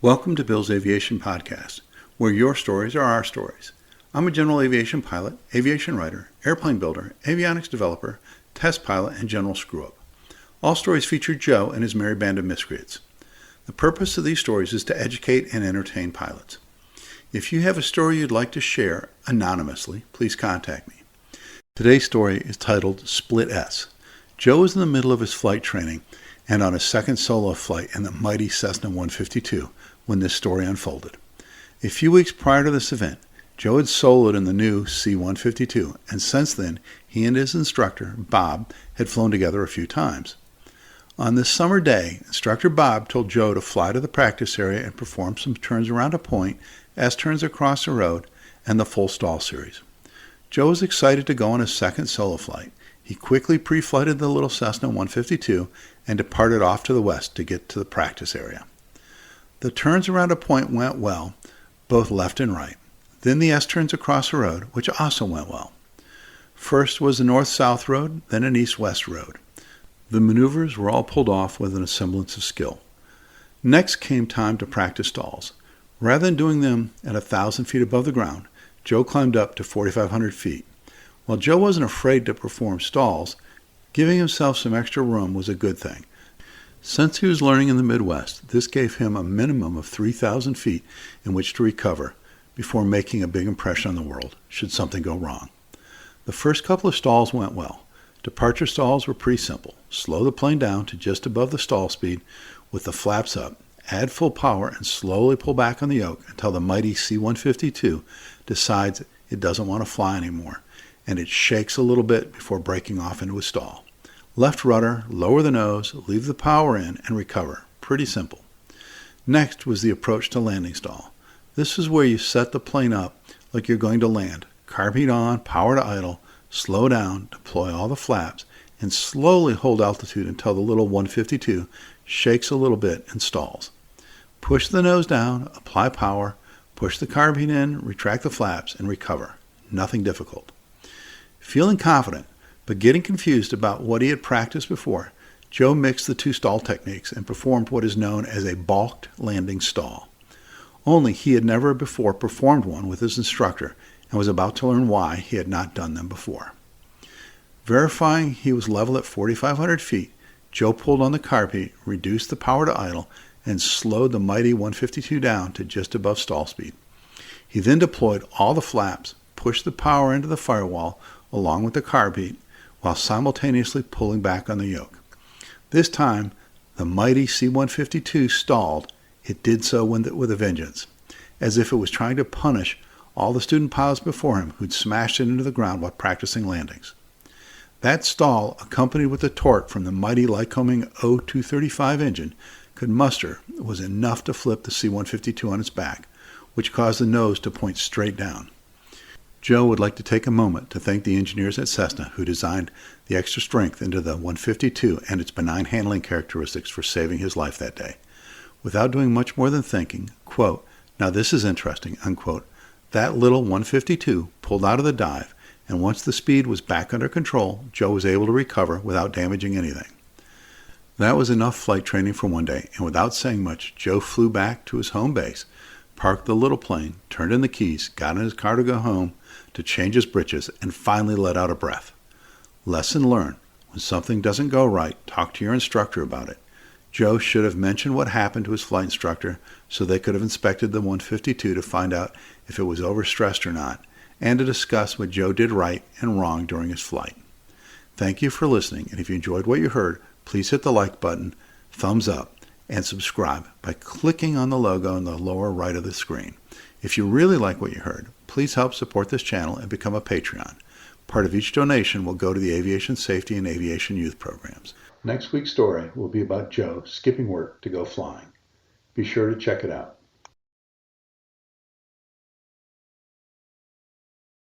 Welcome to Bill's Aviation Podcast, where your stories are our stories. I'm a general aviation pilot, aviation writer, airplane builder, avionics developer, test pilot, and general screw-up. All stories feature Joe and his merry band of miscreants. The purpose of these stories is to educate and entertain pilots. If you have a story you'd like to share anonymously, please contact me. Today's story is titled Split S. Joe is in the middle of his flight training and on his second solo flight in the mighty Cessna 152 when this story unfolded. A few weeks prior to this event, Joe had soloed in the new C-152, and since then, he and his instructor, Bob, had flown together a few times. On this summer day, Instructor Bob told Joe to fly to the practice area and perform some turns around a point, S-turns across the road, and the full stall series. Joe was excited to go on his second solo flight. He quickly pre-flighted the little Cessna 152 and departed off to the west to get to the practice area. The turns around a point went well, both left and right. Then the S-turns across the road, which also went well. First was a north-south road, then an east-west road. The maneuvers were all pulled off with a semblance of skill. Next came time to practice stalls. Rather than doing them at 1,000 feet above the ground, Joe climbed up to 4,500 feet. While Joe wasn't afraid to perform stalls, giving himself some extra room was a good thing. Since he was learning in the Midwest, this gave him a minimum of 3,000 feet in which to recover before making a big impression on the world, should something go wrong. The first couple of stalls went well. Departure stalls were pretty simple. Slow the plane down to just above the stall speed with the flaps up, add full power, and slowly pull back on the yoke until the mighty C-152 decides it doesn't want to fly anymore, and it shakes a little bit before breaking off into a stall. Left rudder, lower the nose, leave the power in, and recover. Pretty simple. Next was the approach to landing stall. This is where you set the plane up like you're going to land. Carb heat on, power to idle, slow down, deploy all the flaps, and slowly hold altitude until the little 152 shakes a little bit and stalls. Push the nose down, apply power, push the carb heat in, retract the flaps, and recover. Nothing difficult. Feeling confident, but getting confused about what he had practiced before, Joe mixed the two stall techniques and performed what is known as a balked landing stall. Only he had never before performed one with his instructor and was about to learn why he had not done them before. Verifying he was level at 4,500 feet, Joe pulled on the carb heat, reduced the power to idle, and slowed the mighty 152 down to just above stall speed. He then deployed all the flaps, pushed the power into the firewall along with the carb heat, while simultaneously pulling back on the yoke. This time, the mighty C-152 stalled. It did so with a vengeance, as if it was trying to punish all the student pilots before him who'd smashed it into the ground while practicing landings. That stall, accompanied with the torque from the mighty Lycoming O-235 engine, could muster was enough to flip the C-152 on its back, which caused the nose to point straight down. Joe would like to take a moment to thank the engineers at Cessna who designed the extra strength into the 152 and its benign handling characteristics for saving his life that day. Without doing much more than thinking, quote, "Now this is interesting," unquote, that little 152 pulled out of the dive, and once the speed was back under control, Joe was able to recover without damaging anything. That was enough flight training for one day, and without saying much, Joe flew back to his home base, parked the little plane, turned in the keys, got in his car to go home, to change his britches, and finally let out a breath. Lesson learned. When something doesn't go right, talk to your instructor about it. Joe should have mentioned what happened to his flight instructor so they could have inspected the 152 to find out if it was overstressed or not, and to discuss what Joe did right and wrong during his flight. Thank you for listening, and if you enjoyed what you heard, please hit the like button, thumbs up, and subscribe by clicking on the logo in the lower right of the screen. If you really like what you heard, please help support this channel and become a Patreon. Part of each donation will go to the Aviation Safety and Aviation Youth programs. Next week's story will be about Joe skipping work to go flying. Be sure to check it out.